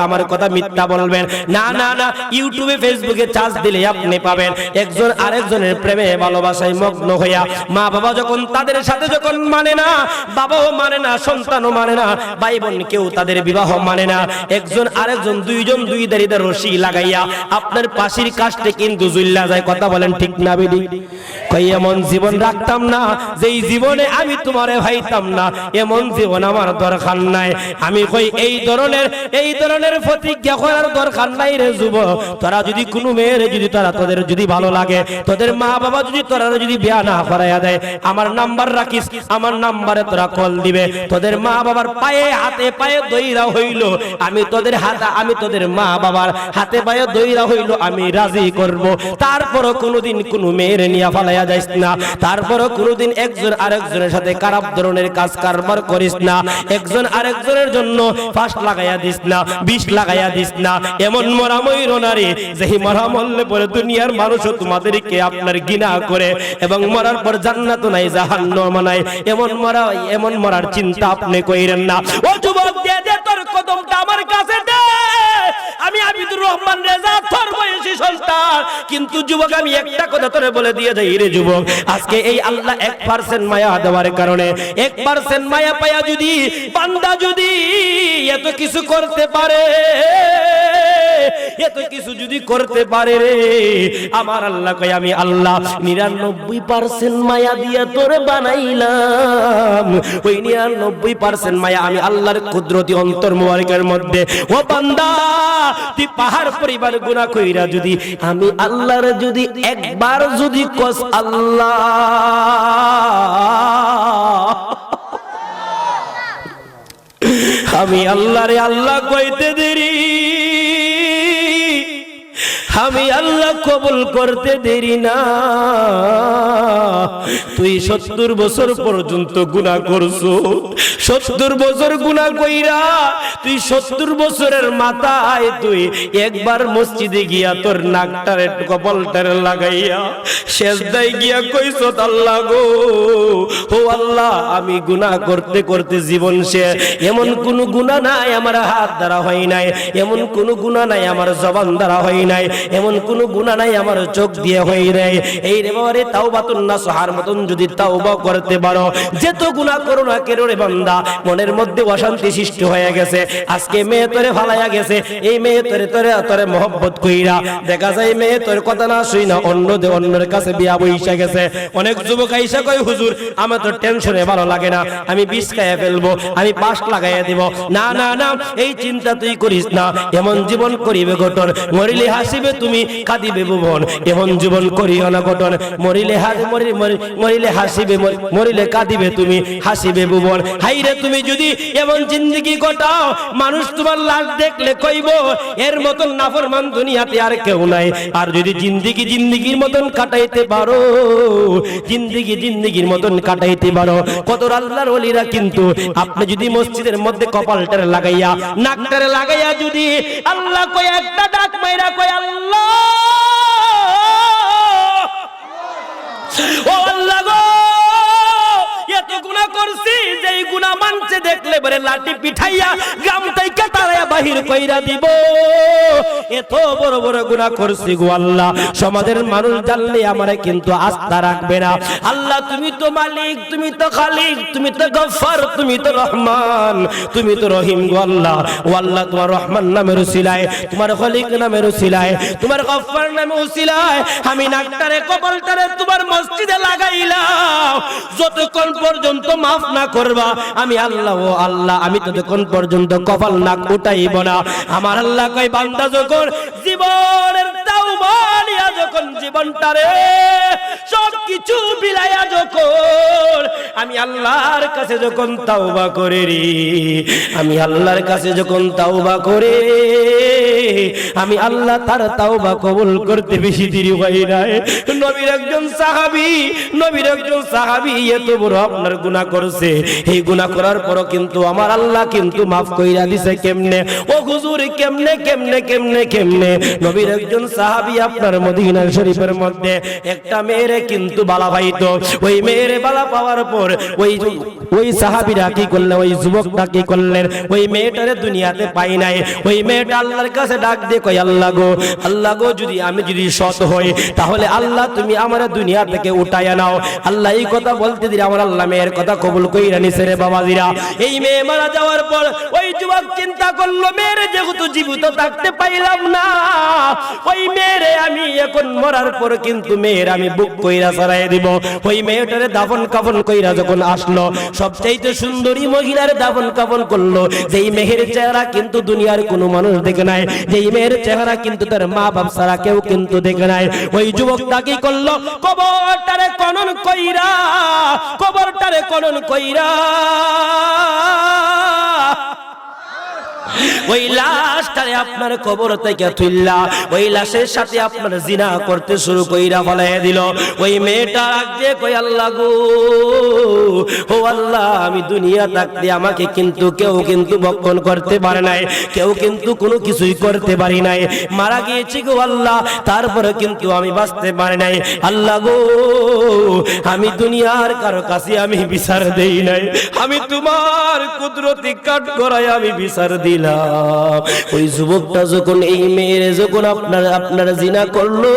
আমার কথা মিথ্যা বলবেন না। না না, ইউটিউবে ফেসবুকে চার্জ দিলে আপনি পাবেন একজন আরেকজনের প্রেমে ভালোবাসায় মগ্ন হইয়া মা বাবা যখন তাদের সাথে যখন মানে না, বাবাও মানে না, সন্তানও মানে না, ভাই বোন কেউ তাদের বিবাহ মানে না, একজন আরেকজন দুইজন দুই দাড়িতে রশি লাগাইয়া আপনার পাশির কাছে কিন্তু জুল্লা যায়। কথা বলেন ঠিক না বেডি? কই এমন জীবন রাখতাম না যেই জীবনে আমি তোমারে ভাইতাম না, এমন জীবন আমার দরকার নাই। আমি কই এই ধরনের প্রতিজ্ঞা করার দরকার নাই রে যুবক। তোরা যদি কোনো মেয়ের যদি তোদের যদি ভালো লাগে, তোদের মা বাবা যদি তোরা যদি বিয়া না করাইয়া দেয়, আমার নাম্বার রাখিস, আমার নাম্বারে তোরা কল দিবে। তোদের মা বাবার পায়ে হাতে পায়ে দইরা হইল আমি তোদের মা বাবার হাতে পায়ে দইরা হইল আমি রাজি করব। তারপরও কোনোদিন কোনো মেয়ের নিয়া ফালাইয়া যাইস না, তারপরও কোনোদিন একজন আরেকজনের সাথে খারাপ ধরনের কাজ কারবার করিস না, একজন আরেকজনের জন্য ফাঁস লাগাইয়া দিস না, বিষ লাগাইয়া দিস না। এমন মরা মইরো না রে, যেই মরা মরলে পরে দুনিয়ার মানুষও তোমাদেরকে আপনার ঘৃণা করে এবং মরার পর জান্নাত নাই জাহান্নাম নাই। এমন মরার চিন্তা আপনি কইরেন না। ও যুবক, দে তোর কদমটা আমার কাছে দে। আমি আবিদুর রহমান রেজা তোর বয়সী সন্তান। কিন্তু যুবক আমি একটা কথা তোরে বলে দিয়ে যাই রে যুবক, আজকে এই আল্লাহ 1% মায়া দেওয়ার কারণে 1% মায়া পায়া যদি বান্দা যদি এত কিছু করতে পারে, এত কিছু যদি করতে পারে রে, আমার আল্লাহ কয় আমি আল্লাহ 99% মায়া দিয়ে তোরে বানাইলাম। ওই 99% মায়া আমি আল্লাহর কুদরতি অন্তর মুবারকের মধ্যে। ও বান্দা, তুই পাহাড় পরিবার গুনাহ কইরা যদি আমি আল্লাহর যদি একবার যদি কস আল্লাহ, আমি আল্লাহরে আল্লাহ কইতে দেরি, আমি আল্লাহ আল্লাহ কবুল করতে দেরি না। তুই 70 বছর পর্যন্ত গুনাহ করছো, 70 বছর গুনাহ কইরা তুই 70 বছরের মাথায় তুই একবার মসজিদে গিয়া তোর নাকটারে কপালটারে লাগাইয়া সেজদায় গিয়া কইছো, আল্লাহ গো, ও আল্লাহ, আমি গুনাহ করতে করতে জীবন শেষ। এমন কোন গুনাহ নাই আমার হাত দ্বারা হয় নাই, এমন কোন গুনাহ নাই আমার জবান দ্বারা হয় নাই, এমন কোন গুনাহ নাই আমার চোখ দিয়ে হয় নাই। এই রে বাবা রে, তাওবাতুন নাসুহার মতন যদি তাওবা করতে পারো, যত গুনাহ করো না কেন রে বান্দা, মনের মধ্যে অশান্তি সৃষ্টি হয়ে গেছে, আজকে মেয়ে তোরে ফালাইয়া গেছে, এই মেয়ে তোরে মহব্বত কইরা দেখা যায় মেয়ে তোর কথা না শুই না অন্যের কাছে বিয়া বইসা গেছে। অনেক যুবক আইসা কয়, হুজুর আমার তো টেনশনে ভালো লাগে না, আমি বিষ খাইয়া ফেলবো, আমি পাশ লাগাইয়া দিব। না না না, এই চিন্তা তুই করিস না। এমন জীবন করিবে ঘটন, মরিলে হাসিবে তুমি, কাঁদিবে ভুবন। এমন জীবন করিও না ঘটন, মরিলে হাসিবে, মরিলে কাঁদিবে তুমি, হাসিবে ভুবন। হাইরে তুমি যদি এমন জিন্দেগি কাটাও, মানুষ তোমার লাশ দেখলে কইব এর মতন নাফরমান দুনিয়াতে আর কেউ নাই। আর যদি জিন্দেগির মতন কাটাইতে পারো, জিন্দেগির মতন কাটাইতে পারো, কত আল্লাহর ওলিরা কিন্তু আপনি যদি মসজিদের মধ্যে কপালটারে লাগাইয়া নাকটারে লাগাইয়া যদি আল্লাহ কয় একটা ডাক মাইরা কয়, আল্লাহ ও আল্লাহ গো, এত গুনাহ করছি, যেই গুনাহ মানছে দেখলে বলে লাঠি পিঠাইয়া গ্রাম থেকে তাড়াইয়া বাহির কইরা দিব। এত বড় বড় গুনাহ করছি গো আল্লাহ, সমাজের মানুষ জানলে আমারে কিন্তু আস্থা রাখবে না। আল্লাহ তুমি তো মালিক, তুমি তো খালিক, তুমি তো গফফার, তুমি তো রহমান, তুমি তো রহিম গো আল্লাহ। ও আল্লাহ, তোমার রহমান নামের উসিলায়, তোমার খালিক নামের উসিলায়, তোমার গফফার নামের উসিলায় আমি নাকটারে কপালটারে তোমার মসজিদে লাগাইলাম। যতক্ষণ পর্যন্ত মাফ না করবা আমি আল্লাহ, ও আল্লাহ, আমি ততক্ষণ পর্যন্ত কপাল নাক উঠাইব না। আমার আল্লাহ কয়, বান্দা যখন জীবনের তাওবা নিয়া যখন জীবনটারে সবকিছু বিলাইয়া যখন আমি আল্লাহর কাছে যখন তাওবা করে রে, আমি আল্লাহর কাছে যখন তাওবা করে, আমি আল্লাহ তার তাওবা কবুল করতে বেশি দেরি হয় না। নবীর একজন সাহাবী এত বড় আপনার গুনাহ করছে, এই গুনাহ করার পরও কিন্তু আমার আল্লাহ কিন্তু মাফ কইরা দিছে। কেমনে ও হুজুর, কেমনে? নবীর একজন সাহাবী আপনার মদিনা শরীফের মধ্যে একটা মেয়েরে কিন্তু বালা পাইতো। ওই মেয়েরে বালা পাওয়ার পর ওই সাহাবীরা কি করলেন, ওই যুবকটা কি করলেন, ওই মেয়েটারে দুনিয়াতে পাই নাই। ওই মেয়েটা আল্লাহর কাছে ডাক দিয়ে কই, আল্লাহ গো, যদি আমি সৎ হই তাহলে আল্লাহ তুমি আমার দুনিয়া থেকে উঠাইয়া নাও। আল্লাহ এই কথা বলতে দিলে আমার আল্লাহ মেয়ের কথা কবুল কইরা নিছে রে বাবাজিরা। এই মেয়ে মারা যাওয়ার পর ওই যুবক চিন্তা করলো, মেয়েরে যেহেতু জীবিত থাকতে পাইলাম না, ওই মেয়েরে আমি এখন মরার পর কিন্তু মেয়ের আমি বুক কইরা ছড়াই দিব। ওই মেয়েটারে দাফন কাফন কইরা যখন আসলো, সবচাইতে সুন্দরী মহিলার দাফন কাফন করলো, যেই মেয়ের চেহারা কিন্তু দুনিয়ার কোনো মানুষ দেখে নাই, যেই মেয়ের চেহারা কিন্তু তার মা বাপ ছাড়া কেউ কিন্তু দেখে নাই। ওই যুবকটা কি করলো, কবরটারে খনন কইরা ওই লাশটারে আপনার কবর থেকে তুইলা ওই লাশের সাথে আপনার জিনা করতে শুরু কইরা ফলাইয়া দিল। ওই মেয়েটা আগে কই, আল্লাহ গো, ও আল্লাহ, আমি দুনিয়া থাকতে আমাকে কিন্তু কেউ কিন্তু বক্ষণ করতে পারে নাই, কেউ কিন্তু কোনো কিছুই করতে পারি নাই, মারা গিয়েছি গো আল্লাহ, তারপরে কিন্তু আমি বাঁচতে পারি নাই। আল্লাহ গো, আমি দুনিয়ার কারো কাছে আমি বিচার দেই নাই, আমি তোমার কুদরতি কাট করায় আমি বিচার দিলাম। ওই যুবকটা যখন এই মেয়ের যখন আপনার জিনা করলো,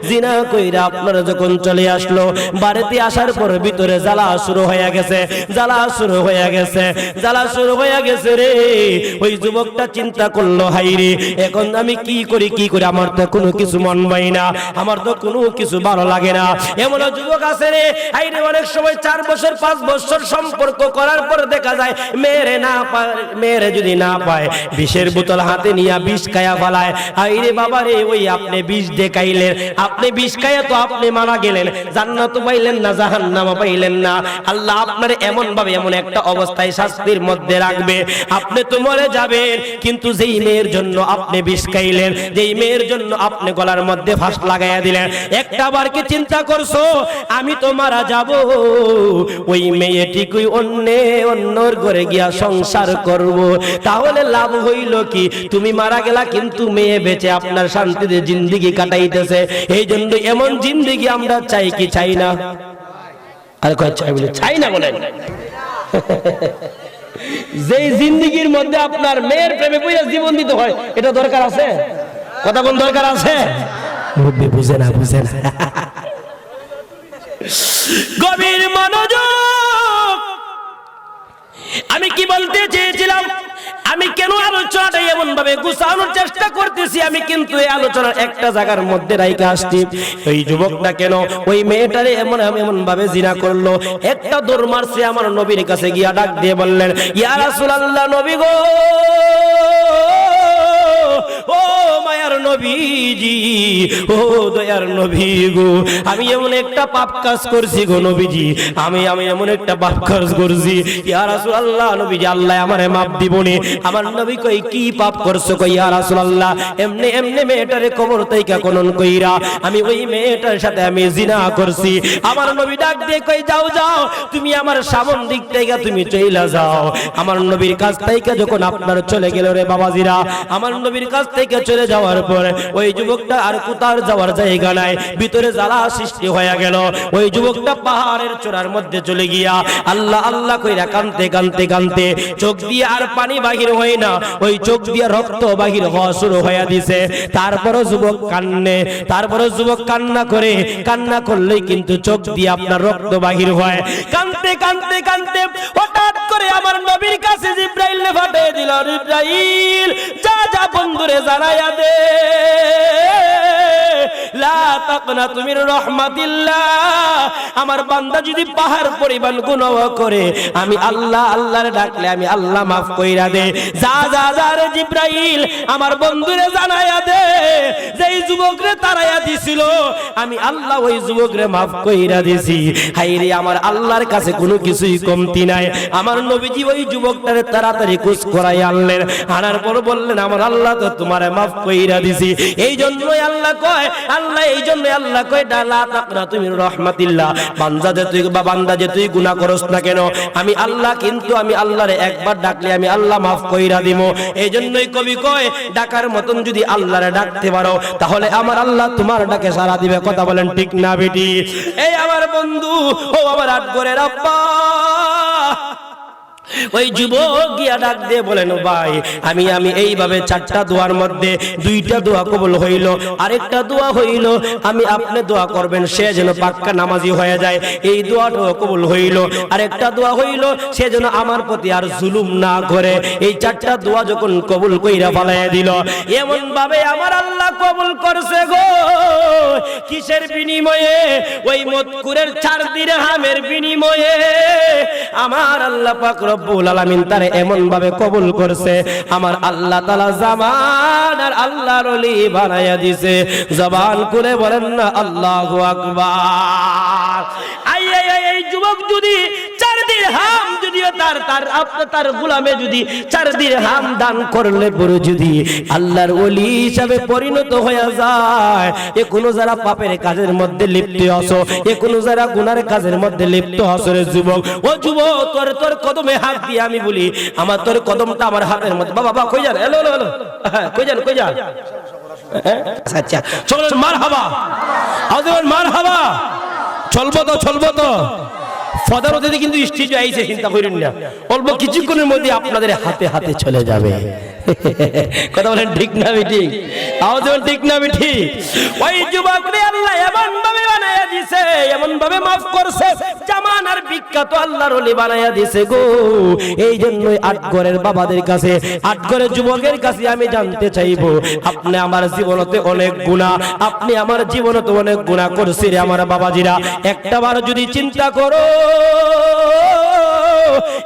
জিনা কইরা আপনারা যখন চলে আসলো, বাড়িতে আসার পর ভিতরে জ্বালা শুরু হয়ে গেছে রে। ওই যুবকটা চিন্তা করলো, হাই রে, এখন আমি কি করি, আমার তো কোনো কিছু মন পাই না, আমার তো কোনো কিছু ভালো লাগে না। এমন যুবক আছে রে, হাই রে, অনেক সময় 4 বছর 5 বছর সম্পর্ক করার পর দেখা যায় মেয়েরে যদি না পায়, বিষের বোতল হাতে নিয়ে বিষ খায়া ফেলায়। আইরে বাবা রে, ওই আপনি বিষ দেখাইলেন, আপনি বিষ খায়া তো আপনি মারা গেলেন, জান্নাত পাইলেন না জাহান্নাম পাইলেন না। আল্লাহ আপনার এমন ভাবে এমন একটা অবস্থায় শাস্তির মধ্যে রাখবে, আপনি তো মরে যাবেন, কিন্তু যেই মেয়ের জন্য আপনি বিষ খাইলেন, যেই মেয়ের জন্য আপনি গলার মধ্যে ফাঁস লাগাইয়া দিলেন, একটা বার কি চিন্তা করছো আমি তো মারা যাব, ওই মেয়েটিকুই অন্যর ঘরে গিয়া সংসার করব, তাহলে লাভ হইল কি? তুমি মারা গেলা কিন্তু মেয়ে বেঁচে আপনার শান্তিতে জিন্দেগি কাটাইতেছে। এই জন্য এমন জিন্দেগি আমরা চাই কি চাই না? আর কয় চাই বলে চাই না বলেন। যেই জিন্দেগির মধ্যে আপনার মেয়ের প্রেমে পড়ে জীবন দিতে হয়, এটা দরকার আছে? কথা কোন দরকার আছে? বুঝে না, বুঝে না। গভীর মনোযোগ। আমি কি বলতে চেয়েছিলাম, আমি কেন আলোচনাটা এমন ভাবে গুছানোর চেষ্টা করতেছি, আমি কিন্তু এই আলোচনার একটা জায়গার মধ্যে রাইখা আসছি। ওই যুবকটা কেন ওই মেয়েটারে এমন ভাবে জিনা করলো, একটা দৌড় মারছে আমার নবীর কাছে গিয়া ডাক দিয়ে বললেন, ইয়া রাসূলুল্লাহ, নবী গো, ও মায়ার নবীজি, ও দয়ার নবী গো, আমি এমন একটা পাপ কাজ করছি গো নবীজি, আমি এমন একটা পাপ কাজ করছি, ইয়া রাসূলুল্লাহ, নবীজি আল্লাহ আমারে মাফ দিবনি। আমার নবী কই, কি পাপ করছো? কই, ইয়া রাসূলুল্লাহ, এমনি এমনি মেয়েটারে কবর থেকে খনন কইরা আমি ওই মেয়েটার সাথে আমি জিনা করছি। আমার নবী ডাক দিয়ে কই, যাও যাও, তুমি আমার সামন দিক থেকে তুমি চইলা যাও। আমার নবীর কাছ থেকে যখন আপনার চলে গেল রে বাবাজিরা, আমার নবীর কাছ থেকে চলে যাওয়ার পরে ওই যুবকটা আর কোথার যাওয়ার জায়গা নাই, ভিতরে জ্বালা সৃষ্টি হয়ে গেল। ওই যুবকটা পাহাড়ের চূড়ার মধ্যে চলে গিয়া আল্লাহ আল্লাহ কইরা কানতে কানতে কানতে চোখ দিয়ে আর পানি বাহির হয় না, ওই চোখ দিয়ে রক্ত বাহির হওয়া শুরু হয়ে দিছে। তারপরও যুবক কান্নে, তারপরও যুবক কান্না করে, কান্না করলেই কিন্তু চোখ দিয়ে আপনার রক্ত বাহির হয়। কানতে কানতে কানতে হঠাৎ করে আমার নবীর কাছে জিব্রাইল পাঠিয়ে দিল, জিব্রাইল যা যা বন্ধুরে জানাইয়া দে, লা তাকনাতু মির রাহমাতিল্লাহ, আমার বান্দা যদি পাহাড় পরিমাণ গুনাহ করে আমি আল্লাহ আল্লাহর ডাকলে আমি আল্লাহ মাফ কইরা দে। যা যা যা রে জিব্রাইল, আমার বন্ধুরে জানাইয়া দে, যেই যুবকরে তাড়াইয়া দিছিল আমি আল্লাহ ওই যুবকরে মাফ কইরা দিছি। হায়রে, আমার আল্লাহর কাছে কোনো কিছুই কমতি নাই। আমার নবীজি ওই যুবকটারে তাড়াতাড়ি কুছ করাই আনলেন, আনার পর বললেন, আমার আল্লাহ তো তোমারে মাফ কইরা দিছি। এই জন্যই আল্লাহ কয়, আল্লাহ এই জন্যই আল্লাহ কয়, লা তাকনাতু মির রাহমাতিল্লাহ, বান্দা যে তুই গুনাহ করস না কেন, আমি আল্লাহ কিন্তু আমি আল্লাহরে একবার ডাকলে আমি আল্লাহ মাফ কইরা দিব। এই জন্যই কবি কয়, ডাকার মতন যদি আল্লাহরে ডাকতে পারো তাহলে আমার আল্লাহ তোমার ডাকে সাড়া দিবে। কথা বলেন ঠিক না বেটি? এই আমার বন্ধু, ও আমার আটঘরের আব্বা, ওই যুবক গিয়া ডাক দিয়ে বলেন, ভাই আমি এইভাবে চারটা দোয়ার মধ্যে দুইটা দোয়া কবুল হইল, আরেকটা দোয়া হইল আমি আপনি দোয়া করবেন সে যেন পাক্কা নামাজি হয়ে যায়, এই দোয়াটাও কবুল হইল। আরেকটা দোয়া হইল সে যেন আমার প্রতি আর জুলুম না করে। এই চারটা দোয়া যখন কবুল কইরা ফলাইয়া দিল, এমন ভাবে আমার আল্লাহ কবুল করছে গো। কিসের বিনিময়ে? ওই মতকুরের 4 দিরহামের বিনিময়ে আমার আল্লাহ পাক রব্বুল আলামিন তারে এমন ভাবে কবুল করছে, আমার আল্লাহ তাআলা জামান আর আল্লাহর ওলি বানায়া দিছে। জবান করে বলেন না আল্লাহু আকবার। এই যুবক যদি 4 দিরহাম যদিও তার গোলামে যদি 4 দিরহাম দান করলে পরে যদি আল্লাহর ওলি হিসাবে পরিণত হয়ে যায়, এ কোন যারা পাপের কাজের মধ্যে লিপ্ত আছো, এ কোন যারা গুনার কাজের মধ্যে লিপ্ত আছো রে যুবক, ও যুবক, তোর কদমে হাত দিয়ে আমি বলি, আমার তোর কদমটা আমার হাতের মধ্যে। বাবা কই যান? হ্যালো হ্যালো, কই যান? আচ্ছা চলো, মারহাবা, আওয়াজ মারহাবা। চলবো তো ফদার ওদের কিন্তু স্টেজ আইছে, চিন্তা করেন না, অল্প কিছুক্ষণের মধ্যে আপনাদের হাতে হাতে চলে যাবে। কথা বলেন ঠিক না ঠিক? আওয়াজ বলেন ঠিক না ঠিক? ওই যুবকরে আল্লাহ এমন ভাবে বানায়া দিছে, এমন ভাবে মাফ করছে, জামানার বিখ্যাত আল্লাহর ওলি বানায়া দিছে গো। এই জন্যই আটঘরের বাবাদের কাছে, আটঘরের যুবকের কাছে আমি জানতে চাইবো, আপনি আমার জীবনতে অনেক গুনাহ, আপনি আমার জীবনতে অনেক গুনাহ করছি রে আমার বাবাজিরা। একটাবার যদি চিন্তা করো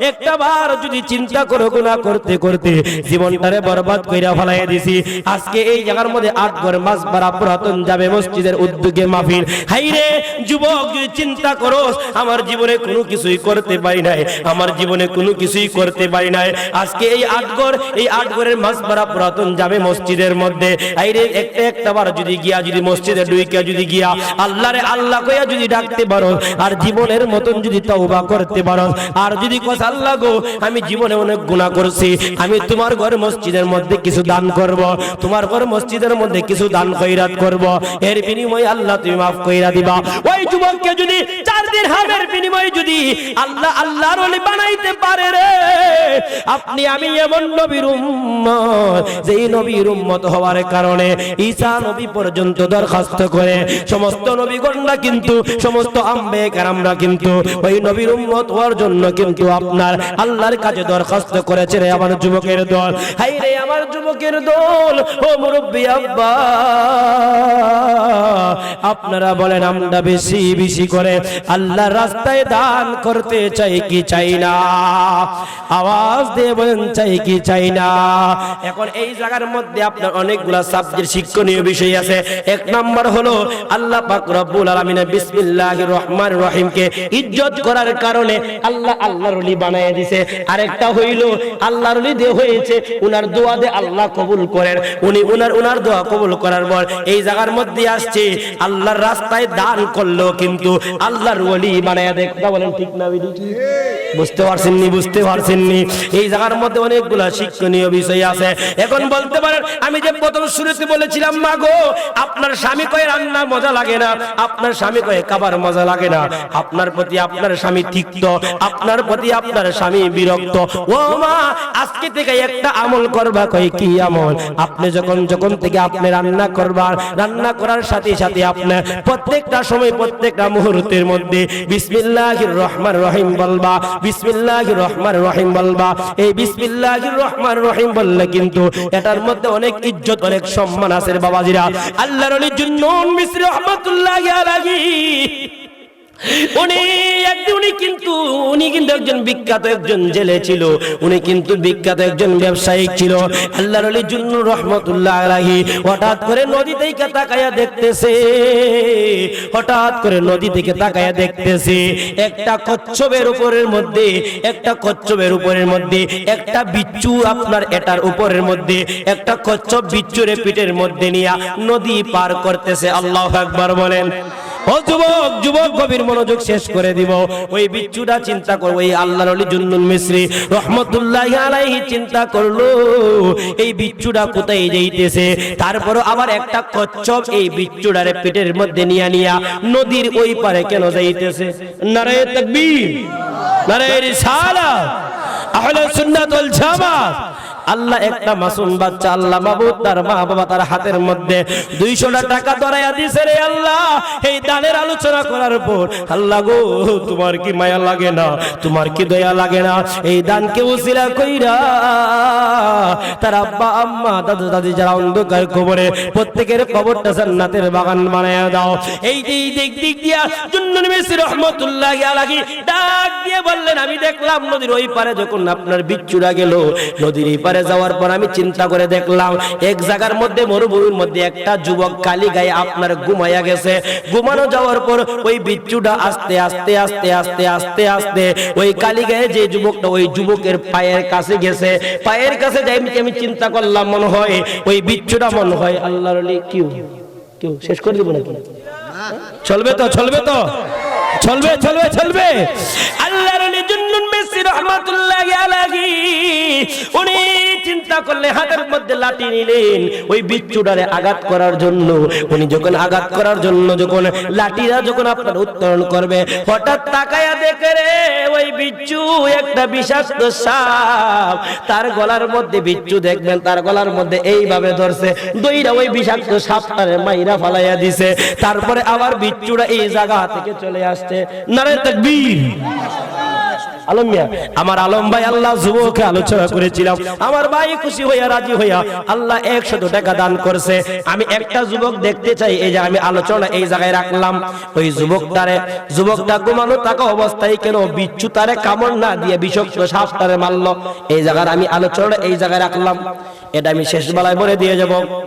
একটা বার যদি চিন্তা করো গুনাহ করতে করতে জীবনটারে বরবাদ কইরা ফলাইয়া দিছি, আজকে এই জায়গার মধ্যে 8 ঘর মাসবারা পুরাতন যাবে মসজিদের উদ্যোগে মাহফিল। হাইরে যুবক, যদি চিন্তা করো আমার জীবনে কোনো কিছুই করতে পারি নাই, আমার জীবনে কোনো কিছুই করতে পারি নাই, আজকে এই 8 ঘরের মাসবারা পুরাতন যাবে মসজিদের মধ্যে, হাইরে একটা বার যদি গিয়া যদি মসজিদে ঢুইকা যদি গিয়া আল্লাহরে আল্লাহ কইয়া যদি ডাকতে পারো, আর জীবনের মতন যদি তওবা করতে পারো, আর যদি কস আল্লাহ গো আমি জীবনে অনেক গুনাহ করছি, আমি তোমার ঘর মসজিদের মধ্যে কিছু দান করব, তোমার ঘর মসজিদের মধ্যে কিছু দান খয়রাত করব, এর বিনিময়ে আল্লাহ তুমি maaf কইরা দিবা। ওই যুবককে যদি 4 দিরহামের বিনিময়ে যদি আল্লাহ আল্লাহর ওলি বানাইতে পারে রে, আপনি আমি এমন নবীর উম্মত, যেই নবীর উম্মত হওয়ার কারণে ঈসা নবী পর্যন্ত দরখাস্ত করে, সমস্ত নবীগণরা কিন্তু সমস্ত আম্বে কেরামরা কিন্তু ওই নবীর উম্মত হওয়ার জন্য কিন্তু আপনার আল্লাহর কাছে দরখাস্ত করেছে রে আমার যুবকের দল। হাই রে আমার যুবকের দল, ও মুরব্বি আব্বা, আপনারা বলেন আমরা বেশি বেশি করে আল্লাহর রাস্তায় দান করতে চাই কি চাই না? আওয়াজ দিয়ে বলেন চাই কি চাই না? এখন এই জায়গার মধ্যে আপনার অনেকগুলা সাবজেক্ট শিক্ষণীয় বিষয় আছে। 1 নাম্বার হলো আল্লাহ পাক রব্বুল আলামিন বিসমিল্লাহির রহমানির রহিমকে ইজ্জত করার কারণে আল্লাহ আল্লাহর ওলি বানায় দিয়েছে। আরেকটা হইল আল্লাহর ওলি দিয়ে হয়েছে, উনার দোয়া দে আল্লাহ কবুল করেন, উনি উনার দোয়া কবুল করার পর এই জায়গার মধ্যে আসছে আল্লাহর রাস্তায় দান করলো কিন্তু আল্লাহর ওলি বানায় দেয়। কথা বলেন ঠিক না বিধি? বুঝতে পারছেন নি? বুঝতে পারছেন নি? এই জায়গার মধ্যে অনেকগুলা শিক্ষণীয় বিষয় আছে। এখন বলতে পারেন আমি যে প্রথম শুরুতে বলেছিলাম মা গো আপনার স্বামী কয়ে রান্নার মজা লাগে না, আপনার স্বামী কয়ে খাবার মজা লাগে না, আপনার প্রতি আপনার স্বামী তিক্ত, আপনার প্রতি আপনার স্বামী বিরক্ত, ও মা আজকে থেকে একটা আমল করবা। কই কি আমল? আপনি যখন থেকে আপনি রান্না করবার, রান্না করার সাথে সাথে আপনি প্রত্যেকটা সময় প্রত্যেকটা মুহূর্তের মধ্যে বিসমিল্লাহির রহমানির রহিম বলবা, বিসমিল্লাহির রহমানির রহিম বলবা। এই বিসমিল্লাহির রহমানির রহিম বললে কিন্তু এটার মধ্যে অনেক ইজ্জত অনেক সম্মান আছে রে বাবাজিরা। আল্লাহর ওলি জুন্নুন মিসরি রাহমাতুল্লাহি আলাইহি উনি কিন্তু একজন বিখ্যাত একজন জেলে ছিল, উনি কিন্তু বিখ্যাত একজন ব্যবসায়ী ছিল। আল্লাহর ওলি জুন্নুন রহমাতুল্লাহ আলাইহি হঠাৎ করে নদী থেকে তাকায়া দেখতেছে, হঠাৎ করে নদী থেকে তাকায়া দেখতেছে একটা কচ্ছপের উপরের মধ্যে একটা বিচ্ছু, আপনার এটার উপরের মধ্যে একটা কচ্ছপ বিচ্ছুরে পিঠের মধ্যে নিয়ে নদী পার করতেছে। আল্লাহু আকবার বলেন। ও যুবক গভীর মনোযোগ শেষ করে দিব। ওই বিচ্ছুটা চিন্তা করো, ওই আল্লাহর ওলি জুন্নুন মিসরি রহমাতুল্লাহি আলাইহি চিন্তা করলো এই বিচ্ছুটা কোথায় যাইতেছে। তারপর আবার একটা কচ্ছপ এই বিচ্ছুটারে পেটের মধ্যে নিয়া নদীর ওই পারে কেন যাইতেছে? নারায়ে তাকবীর, নারায়ে রিসালাত, আহলে সুন্নাত ওয়াল জামাত। আল্লাহ একটা মাসুম বাচ্চা, আল্লাহ মাবুদ তার মা বাবা তার হাতের মধ্যে 200 টাকা ধরাইয়া দিছে রে আল্লাহ। এই দানের আলোচনা করার পর আল্লাহ গো তোমার কি মায়া লাগে না, তোমার কি দয়া লাগে না? এই দানকে উসিলা কইরা তার আব্বা আম্মা দাদু দাদি যারা অন্ধকার কবরে, প্রত্যেকের কবরটা জান্নাতের বাগান বানায়া দাও। এই দিক দিয়া জুন্নুন মিসরি রহমাতুল্লাহি আলাইহি ডাক দিয়ে বললেন আমি দেখলাম নদীর ওই পারে যখন আপনার বিচ্ছুরা গেল, নদীর এই পারে যাওয়ার পর আমি চিন্তা করে দেখলাম এক জায়গার মধ্যে মরুভূমির মধ্যে একটা যুবক কালি গায়ে আপনার ঘুমায়া গেছে। ঘুমানো যাওয়ার পর ওই বিচ্ছুটা আস্তে আস্তে আস্তে আস্তে আস্তে আস্তে ওই কালি গায়ে যে যুবকটা ওই যুবকের পায়ের কাছে গেছে। পায়ের কাছে যাই আমি চিন্তা করলাম মনে হয় ওই বিচ্ছুটা মনে হয় আল্লাহর ওলি। কেউ শেষ করে দিব নাকি? চলবে তো চলবে তো চলবে চলবে চলবে। আল্লাহর ওলি জুন্নুন মিসরি রাহমাতুল্লাহি আলাইহি উনি চিন্তা করলেন, হাতের মধ্যে লাঠি নিলেন ওই বিচ্ছুটারে আঘাত করার জন্য। উনি যখন আঘাত করার জন্য যখন লাঠিরা যখন আপনার উত্তোলন করবে, হঠাৎ তাকায়া দেখে রে ওই বিচ্ছু একটা বিষাক্ত সাপ। তার গলার মধ্যে বিচ্ছু দেখবেন তার গলার মধ্যে এইভাবে ধরছে, দইরা ওই বিষাক্ত সাপটারে মাইরা ফালাইয়া দিছে। তারপরে আবার বিচ্ছুটা এই জায়গা থেকে চলে আসছে। নারে তাকবীর, আলম মিয়া, আমার আলম ভাই আল্লাহ যুবককে আলোচনা করেছিলাম, আমার ভাই খুশি হইয়া রাজি হইয়া আল্লাহ 100 টাকা দান করছে। আমি একটা যুবক দেখতে চাই, এই যে আমি আলোচনা এই জায়গায় রাখলাম, ওই যুবকটা ঘুমানো থাকা অবস্থায় কেন বিচ্ছু তারে কামড় না দিয়ে বিষাক্ত সাপ তারে মারলো, এই জায়গায় আমি আলোচনা এই জায়গায় রাখলাম। এটা আমি শেষ বেলায় বলে দিয়ে যাব।